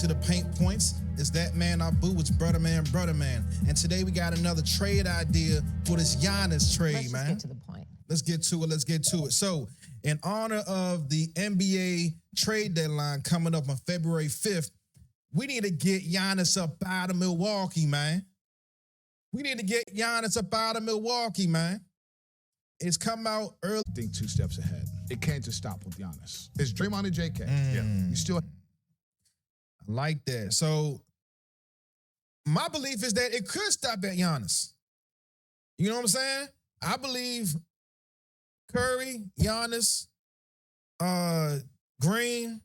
to the paint points. It's that man Abu, it's brother man. And today we got another trade idea for this Giannis trade, man. Let's just get to the point. Let's get to it. So, in honor of the NBA trade deadline coming up on February 5th, we need to get Giannis up out of Milwaukee, man. It's come out early. I think 2 steps ahead. It can't just stop with Giannis. It's Draymond and JK. Yeah. You still I like that. So my belief is that it could stop at Giannis. You know what I'm saying? I believe Curry, Giannis, Green,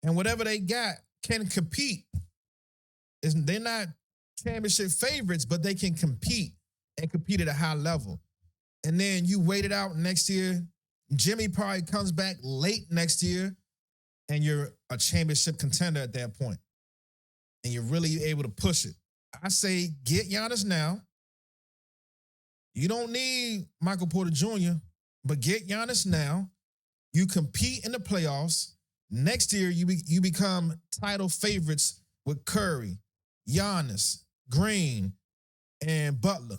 and whatever they got can compete. They're not championship favorites, but they can compete and compete at a high level. And then you wait it out next year. Jimmy probably comes back late next year, and you're a championship contender at that point. And you're really able to push it. I say get Giannis now. You don't need Michael Porter Jr., but get Giannis now. You compete in the playoffs. Next year, you become title favorites with Curry, Giannis, Green, and Butler.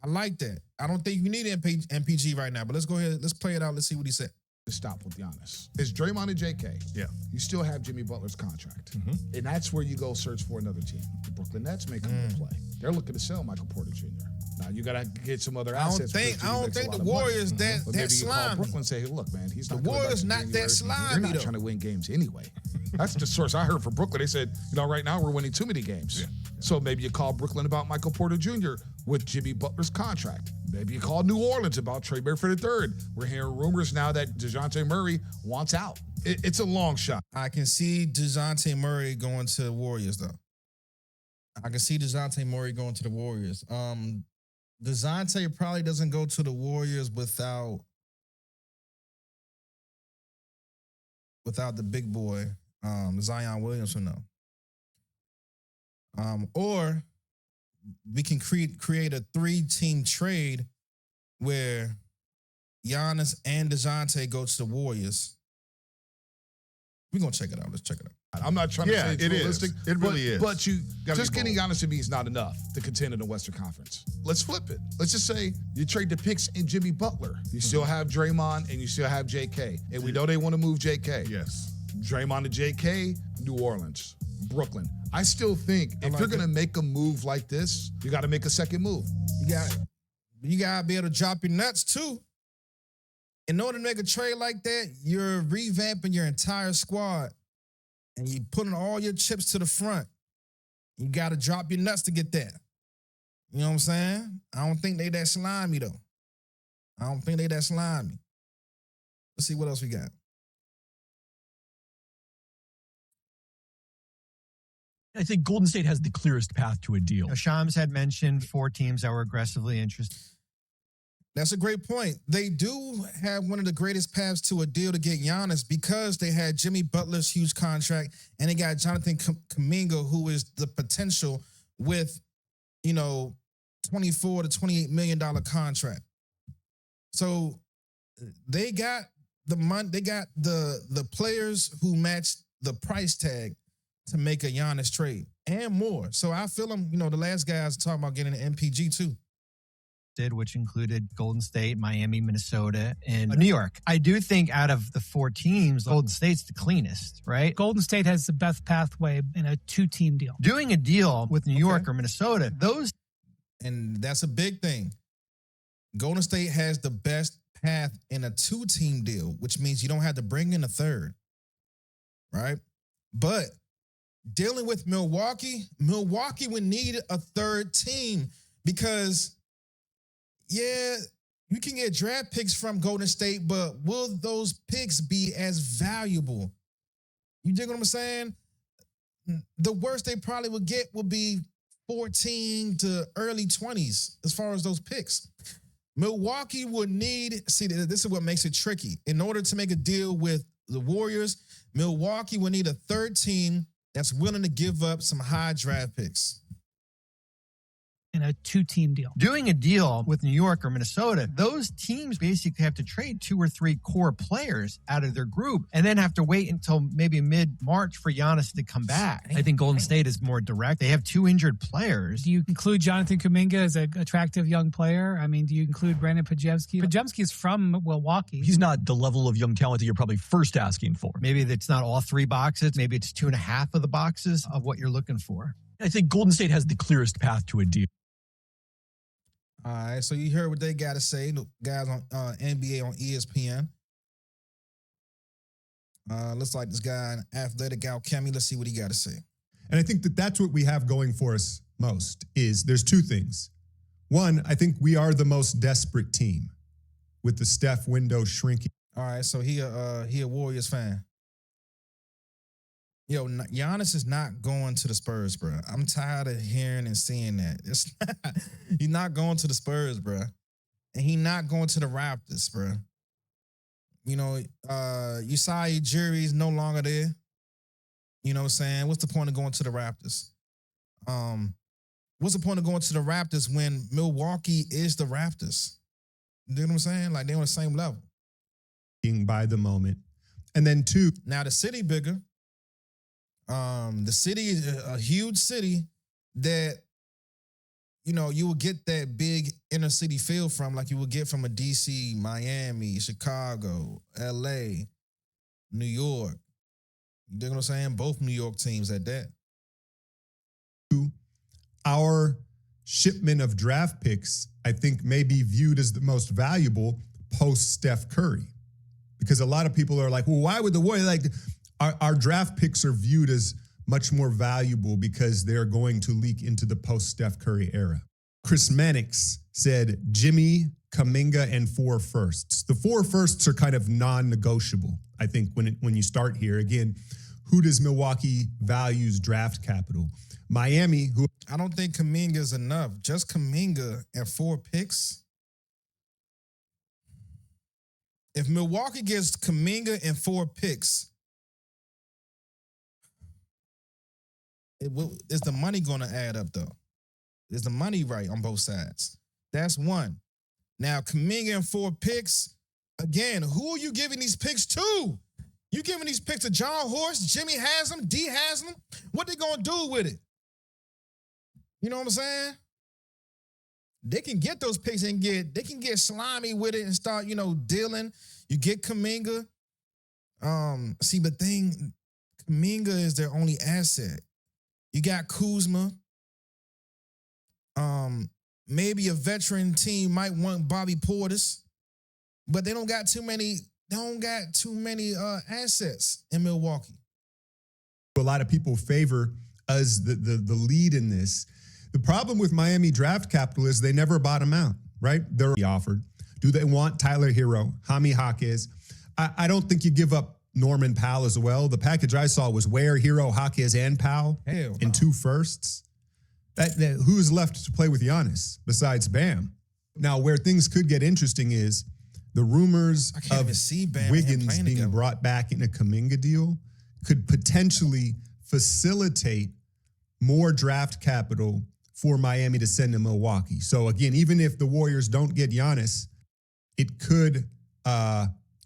I like that. I don't think you need MPG right now, but let's go ahead. Let's play it out. Let's see what he said. to stop with Giannis. It's Draymond and JK. Yeah. You still have Jimmy Butler's contract. Mm-hmm. And that's where you go search for another team. The Brooklyn Nets may come into play. They're looking to sell Michael Porter Jr. Now, you got to get some other assets. I don't think the Warriors that slimy. Maybe you call Brooklyn and say, hey, look, man, he's not the Warriors not that slimy. They're not trying to win games anyway. That's the source I heard from Brooklyn. They said, right now we're winning too many games. Yeah. So maybe you call Brooklyn about Michael Porter Jr. with Jimmy Butler's contract. Maybe you call New Orleans about Trey Burford III. We're hearing rumors now that DeJounte Murray wants out. It's a long shot. I can see DeJounte Murray going to the Warriors, though. I can see DeJounte Murray going to the Warriors. DeJounte probably doesn't go to the Warriors without the big boy, Zion Williamson, though. Or we can create a 3-team trade where Giannis and DeJounte go to the Warriors. We're going to check it out. Let's check it out. I'm not trying to say it's realistic. It really is. But you just getting Giannis to me is not enough to contend in the Western Conference. Let's flip it. Let's just say you trade the picks in Jimmy Butler. You still have Draymond and you still have JK. And we know they want to move JK. Yes. Draymond to JK, New Orleans, Brooklyn. I still think if you're going to make a move like this, you got to make a second move. You got to be able to drop your nuts, too. In order to make a trade like that, you're revamping your entire squad. And you putting all your chips to the front. You got to drop your nuts to get that. You know what I'm saying? I don't think they that slimy, though. Let's see what else we got. I think Golden State has the clearest path to a deal. Shams had mentioned 4 teams that were aggressively interested. That's a great point. They do have one of the greatest paths to a deal to get Giannis because they had Jimmy Butler's huge contract and they got Jonathan Kuminga, who is the potential with, $24 to $28 million contract. So they got the money, they got the players who match the price tag to make a Giannis trade and more. So I feel them, the last guys talking about getting an MPG too. Which included Golden State, Miami, Minnesota, and New York. I do think out of the 4 teams, Golden State's the cleanest, right? Golden State has the best pathway in a 2-team deal. Doing a deal with New York or Minnesota, and that's a big thing. Golden State has the best path in a 2-team deal, which means you don't have to bring in a third, right? But dealing with Milwaukee would need a third team because you can get draft picks from Golden State, but will those picks be as valuable? You dig what I'm saying? The worst they probably would get would be 14 to early 20s as far as those picks. Milwaukee would need, this is what makes it tricky. In order to make a deal with the Warriors, Milwaukee would need a third team that's willing to give up some high draft picks. in a 2-team deal. Doing a deal with New York or Minnesota, those teams basically have to trade 2 or 3 core players out of their group and then have to wait until maybe mid-March for Giannis to come back. I think Golden State is more direct. They have 2 injured players. Do you include Jonathan Kuminga as an attractive young player? I mean, do you include Brandon Podziemski? Podziemski is from Milwaukee. He's not the level of young talent that you're probably first asking for. Maybe it's not all 3 boxes. Maybe it's 2.5 of the boxes of what you're looking for. I think Golden State has the clearest path to a deal. All right, so you heard what they got to say, the guys on NBA on ESPN. Looks like this guy, Athletic Alchemy. Let's see what he got to say. And I think that that's what we have going for us most is there's 2 things. One, I think we are the most desperate team with the Steph window shrinking. All right, so he a Warriors fan. Yo, Giannis is not going to the Spurs, bro. I'm tired of hearing and seeing that. He's not going to the Spurs, bro. And he's not going to the Raptors, bro. You know, Usai Ujiri is no longer there. You know what I'm saying? What's the point of going to the Raptors? What's the point of going to the Raptors when Milwaukee is the Raptors? You know what I'm saying? Like, they're on the same level. By the moment. And then 2. Now, the city bigger. The city is a huge city that, you know, you will get that big inner city feel from, like you would get from a DC, Miami, Chicago, LA, New York. You dig what I'm saying? Both New York teams at that. Our shipment of draft picks, I think, may be viewed as the most valuable post Steph Curry. Because a lot of people are like, well, why would the Warriors, like, our draft picks are viewed as much more valuable because they're going to leak into the post-Steph Curry era. Chris Mannix said Jimmy, Kuminga, and 4 firsts. The 4 firsts are kind of non-negotiable, I think, when you start here. Again, who does Milwaukee values draft capital? Miami, who... I don't think Kuminga is enough. Just Kuminga and 4 picks. If Milwaukee gets Kuminga and 4 picks, is the money going to add up, though? Is the money right on both sides? That's one. Now, Kuminga and 4 picks, again, who are you giving these picks to? You giving these picks to John Horst, Jimmy has them, D has them? What they going to do with it? You know what I'm saying? They can get those picks and they can get slimy with it and start, you know, dealing. You get Kuminga. But Kuminga is their only asset. You got Kuzma. Maybe a veteran team might want Bobby Portis, but they don't got too many assets in Milwaukee. A lot of people favor as the lead in this. The problem with Miami draft capital is they never bottom out, right? They're offered. Do they want Tyler Hero, Jaime Jaquez? I don't think you give up Norman Powell as well. The package I saw was Ware, Hero, Jaquez, and Powell in 2 firsts. Who is left to play with Giannis besides Bam? Now, where things could get interesting is the rumors of Wiggins being brought back in a Kuminga deal could potentially facilitate more draft capital for Miami to send to Milwaukee. So again, even if the Warriors don't get Giannis, it could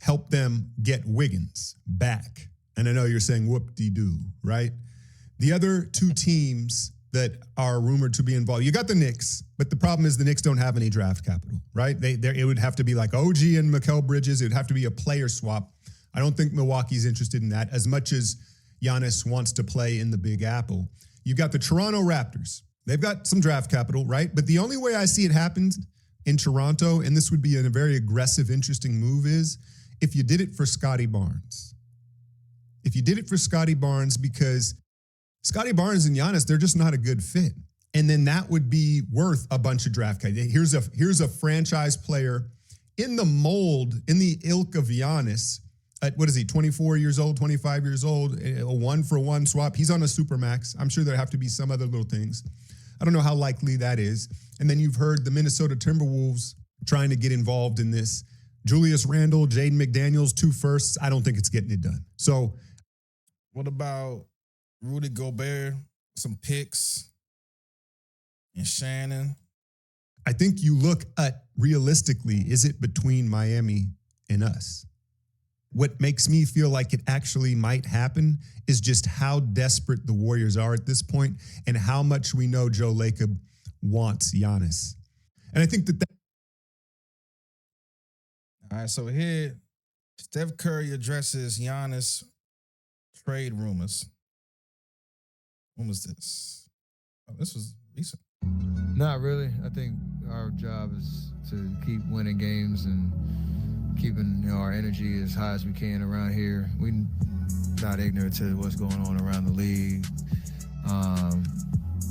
help them get Wiggins back. And I know you're saying whoop-de-doo, right? The other 2 teams that are rumored to be involved, you got the Knicks, but the problem is the Knicks don't have any draft capital, right? It would have to be like OG and Mikal Bridges. It would have to be a player swap. I don't think Milwaukee's interested in that as much as Giannis wants to play in the Big Apple. You've got the Toronto Raptors. They've got some draft capital, right? But the only way I see it happen in Toronto, and this would be a very aggressive, interesting move, is if you did it for Scotty Barnes. If you did it for Scotty Barnes, because Scotty Barnes and Giannis, they're just not a good fit. And then that would be worth a bunch of draft capital. Here's a franchise player in the mold, in the ilk of Giannis, at, 24 years old, 25 years old, a 1-for-1 swap. He's on a supermax. I'm sure there have to be some other little things. I don't know how likely that is. And then you've heard the Minnesota Timberwolves trying to get involved in this. Julius Randle, Jaden McDaniels, 2 firsts. I don't think it's getting it done. So what about Rudy Gobert, some picks? and Shannon. I think you look at realistically, is it between Miami and us? What makes me feel like it actually might happen is just how desperate the Warriors are at this point and how much we know Joe Lacob wants Giannis. And I think that All right, so here, Steph Curry addresses Giannis trade rumors. When was this? Oh, this was recent. Not really. I think our job is to keep winning games and keeping our energy as high as we can around here. We're not ignorant to what's going on around the league.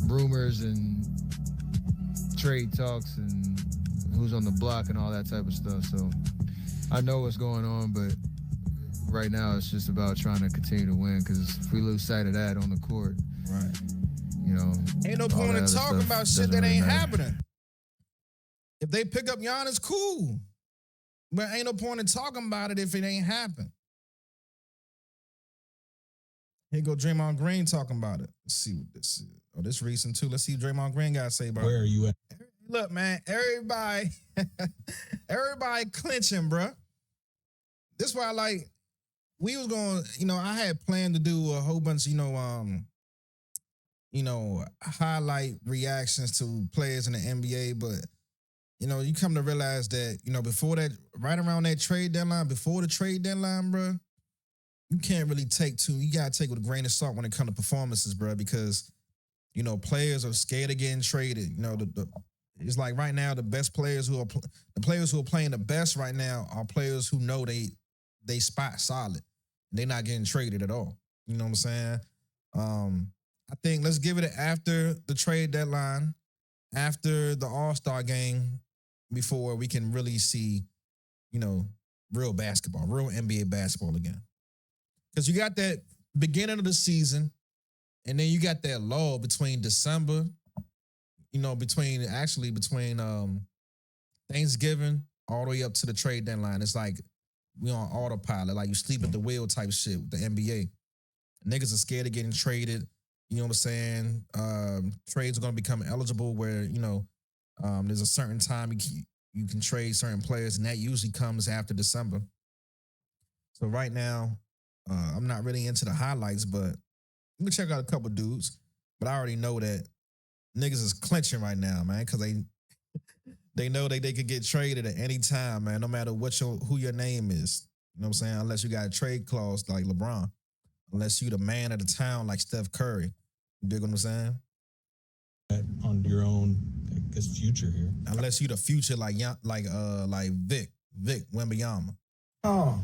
Rumors and trade talks and who's on the block and all that type of stuff. So I know what's going on, but right now it's just about trying to continue to win, because if we lose sight of that on the court, right, ain't no all point that in other talking stuff about shit doesn't that really ain't matter. happening. If they pick up Giannis, cool. But ain't no point in talking about it if it ain't happen. Here go Draymond Green talking about it. Let's see what this is. Oh, this recent too. Let's see what Draymond Green got to say about it. Where are you at? Look, man, everybody clinching, bruh. This why, like, we was going, I had planned to do a whole bunch, highlight reactions to players in the NBA, but, you come to realize that, before that, right around that trade deadline, before the trade deadline, bruh, you can't really you got to take it with a grain of salt when it comes to performances, bruh, because, players are scared of getting traded. It's like right now, the best players the players who are playing the best right now are players who know they spot solid. They're not getting traded at all. You know what I'm saying? I think let's give it after the trade deadline, after the All-Star game, before we can really see, real basketball, real NBA basketball again. Because you got that beginning of the season, and then you got that lull between December, between Thanksgiving all the way up to the trade deadline. It's like we on autopilot, like you sleep at the wheel type shit with the NBA. Niggas are scared of getting traded. You know what I'm saying? Trades are going to become eligible where, there's a certain time you can trade certain players, and that usually comes after December. So right now, I'm not really into the highlights, but let me check out a couple dudes. But I already know that niggas is clinching right now, man, because they know they could get traded at any time, man, no matter who your name is. You know what I'm saying? Unless you got a trade clause like LeBron. Unless you the man of the town like Steph Curry. You dig what I'm saying? On your own, I guess, future here. Unless you the future like Vic Wembanyama. Oh,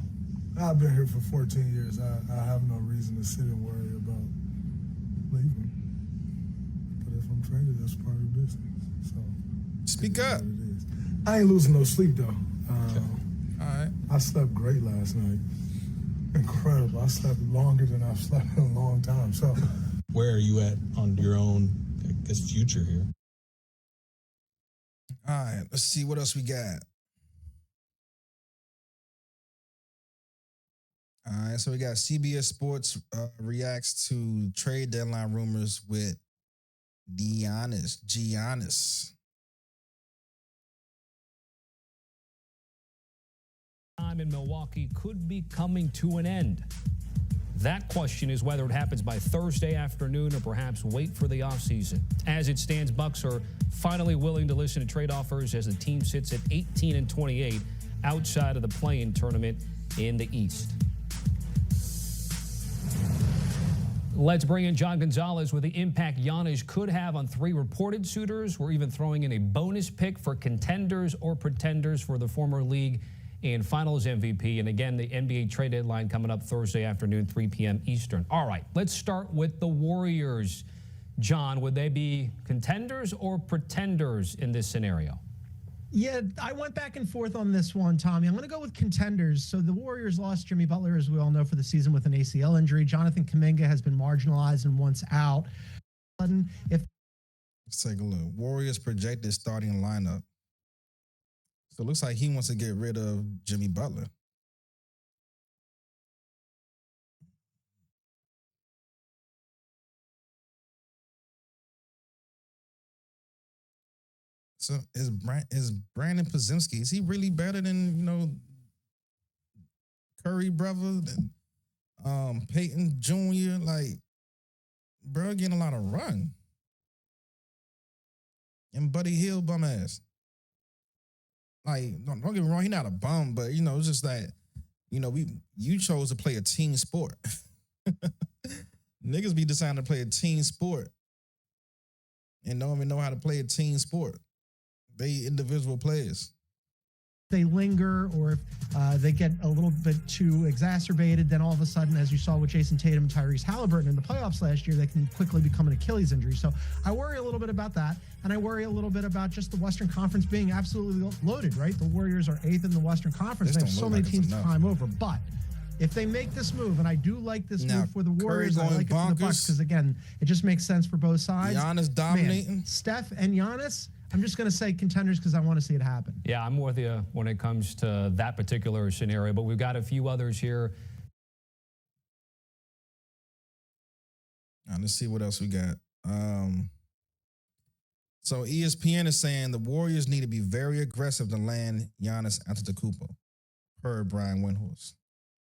I've been here for 14 years. I have no reason to sit and worry about leaving. But if I'm traded, that's part of the business. So Speak up. it is. I ain't losing no sleep though. All right. I slept great last night. Incredible. I slept longer than I've slept in a long time. So Where are you at on your own, I guess, future here? All right, let's see what else we got. All right, so we got CBS Sports reacts to trade deadline rumors with Giannis. Time in Milwaukee could be coming to an end. That question is whether it happens by Thursday afternoon or perhaps wait for the offseason. As it stands, Bucks are finally willing to listen to trade offers as the team sits at 18-28 outside of the play-in tournament in the East. Let's bring in John Gonzalez with the impact Giannis could have on 3 reported suitors. We're even throwing in a bonus pick for contenders or pretenders for the former league and finals MVP. And again, the NBA trade deadline coming up Thursday afternoon, 3 p.m. Eastern. All right, let's start with the Warriors. John, would they be contenders or pretenders in this scenario? Yeah, I went back and forth on this one, Tommy. I'm going to go with contenders. So the Warriors lost Jimmy Butler, as we all know, for the season with an ACL injury. Jonathan Kuminga has been marginalized and once out. Let's take a look. Warriors projected starting lineup. So it looks like he wants to get rid of Jimmy Butler. So is Brandon Podziemski, is he really better than, Curry brother, than Peyton Jr.? Like, bro, getting a lot of run. And Buddy Hield bum ass. Like, don't get me wrong, he not a bum, but it's just that, you chose to play a team sport. Niggas be deciding to play a team sport and don't even know how to play a team sport. They individual players. They linger, or if they get a little bit too exacerbated, then all of a sudden, as you saw with Jason Tatum and Tyrese Halliburton in the playoffs last year, they can quickly become an Achilles injury. So I worry a little bit about that, and I worry a little bit about just the Western Conference being absolutely loaded, right? The Warriors are 8th in the Western Conference. They have so many teams to climb over, but if they make this move, and I do like this move for the Warriors, I like it for the Bucks, because again, it just makes sense for both sides. Giannis dominating. Man, Steph and Giannis, I'm just going to say contenders because I want to see it happen. Yeah, I'm with you when it comes to that particular scenario, but we've got a few others here. Let's see what else we got. So ESPN is saying the Warriors need to be very aggressive to land Giannis Antetokounmpo, per Brian Windhorst.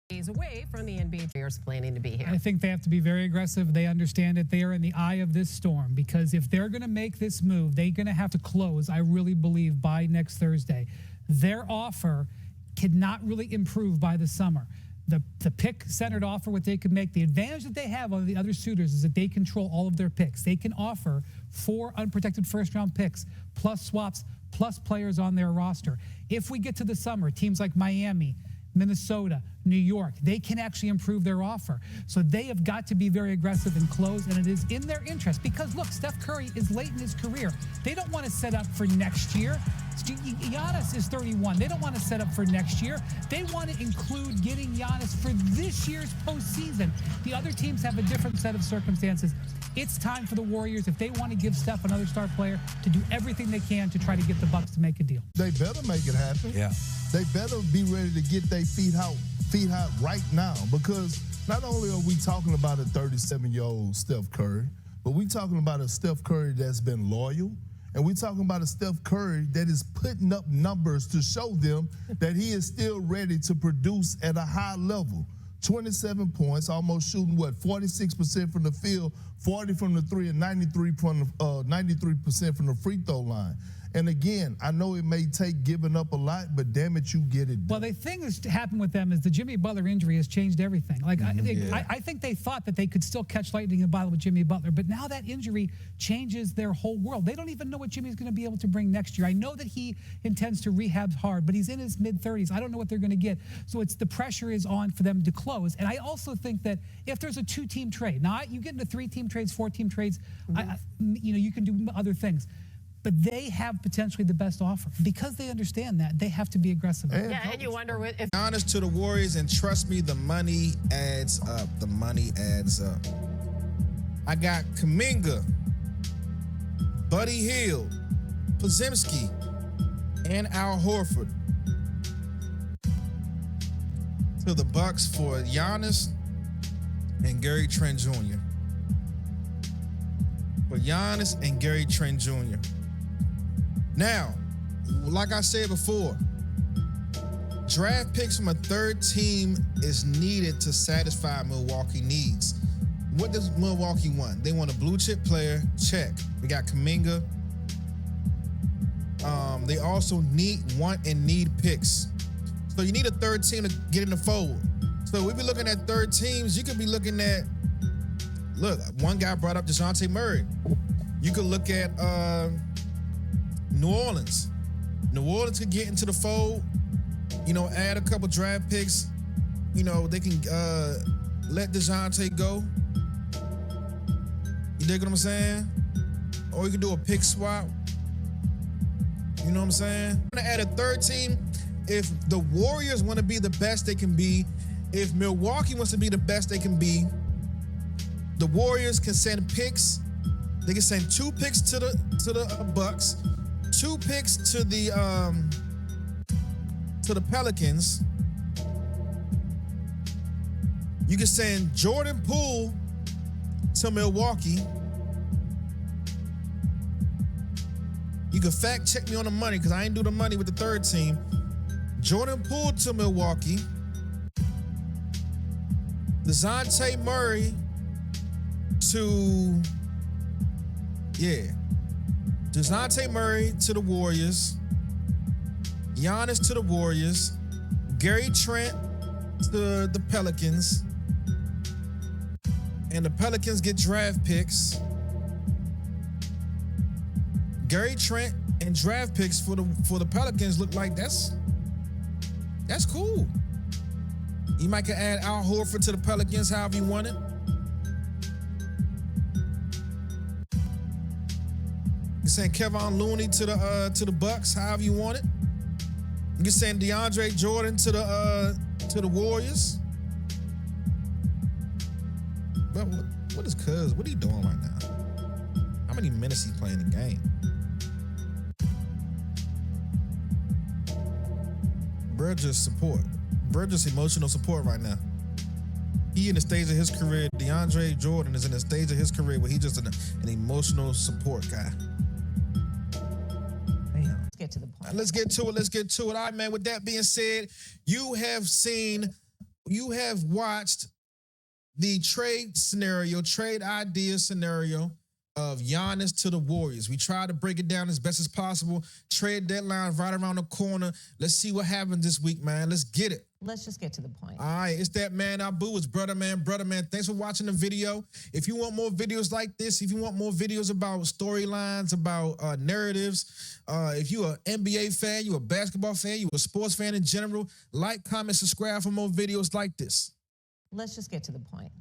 He's away from the NBA. Players planning to be here. I think they have to be very aggressive. They understand that they are in the eye of this storm, because if they're going to make this move, they're going to have to close, I really believe, by next Thursday. Their offer cannot really improve by the summer. The pick-centered offer, what they can make, the advantage that they have over the other suitors is that they control all of their picks. They can offer 4 unprotected first-round picks, plus swaps, plus players on their roster. If we get to the summer, teams like Miami, Minnesota, New York, they can actually improve their offer. So they have got to be very aggressive and close, and it is in their interest because, look, Steph Curry is late in his career. They don't want to set up for next year. Giannis is 31. They don't want to set up for next year. They want to include getting Giannis for this year's postseason. The other teams have a different set of circumstances. It's time for the Warriors, if they want to give Steph another star player, to do everything they can to try to get the Bucks to make a deal. They better make it happen. Yeah. They better be ready to get their feet out right now, because not only are we talking about a 37-year-old Steph Curry, but we talking about a Steph Curry that's been loyal, and we talking about a Steph Curry that is putting up numbers to show them that he is still ready to produce at a high level. 27 points, almost shooting 46% from the field, 40 from the three, and 93% from the free throw line. And again, I know it may take giving up a lot, but damn it, you get it done. Well, the thing that's happened with them is the Jimmy Butler injury has changed everything. Like, I think they thought that they could still catch lightning in a bottle with Jimmy Butler, but now that injury changes their whole world. They don't even know what Jimmy's going to be able to bring next year. I know that he intends to rehab hard, but he's in his mid-30s. I don't know what they're going to get. So it's the pressure is on for them to close. And I also think that if there's a 2-team trade, now you get into 3-team trades, 4-team trades, you can do other things. But they have potentially the best offer. Because they understand that, they have to be aggressive. Yeah, and you wonder if Honest to the Warriors, and trust me, the money adds up. The money adds up. I got Kuminga, Buddy Hield, Podziemski, and Al Horford to the Bucks for Giannis and Gary Trent Jr. For Giannis and Gary Trent Jr. Now, like I said before, draft picks from a third team is needed to satisfy Milwaukee needs. What does Milwaukee want? They want a blue chip player, check. We got Kuminga. They also want and need picks. So you need a third team to get in the fold. So we'll be looking at third teams. You could be looking at, look, one guy brought up DeJounte Murray. You could look at New Orleans. New Orleans could get into the fold, add a couple draft picks. They can let DeJounte go. You dig what I'm saying? Or you can do a pick swap. You know what I'm saying? I'm gonna add a third team. If the Warriors want to be the best they can be, if Milwaukee wants to be the best they can be, the Warriors can send picks. They can send 2 picks to the Bucks, 2 picks to the Pelicans. You can send Jordan Poole to Milwaukee. You can fact check me on the money because I ain't do the money with the third team. Jordan Poole to Milwaukee. DeJounte Murray to, DeJounte Murray to the Warriors. Giannis to the Warriors. Gary Trent to the Pelicans. And the Pelicans get draft picks. Gary Trent and draft picks for the Pelicans look like that's cool. You might could add Al Horford to the Pelicans however you want it. You saying Kevin Looney to the Bucks however you want it. You saying DeAndre Jordan to the Warriors. But what is Cuz? What are you doing right now? How many minutes he playing the game? Bruh just support. Bruh just emotional support right now. He in the stage of his career. DeAndre Jordan is in the stage of his career where he's just an emotional support guy. Damn. Let's get to the point. Let's get to it. All right, man. With that being said, you have watched the trade idea scenario of Giannis to the Warriors. We tried to break it down as best as possible. Trade deadline right around the corner. Let's see what happens this week, man. Let's get it. Let's just get to the point. All right, it's that man, Abu. It's brother man. Thanks for watching the video. If you want more videos like this, if you want more videos about storylines, about narratives, if you an NBA fan, you a basketball fan, you a sports fan in general, like, comment, subscribe for more videos like this. Let's just get to the point.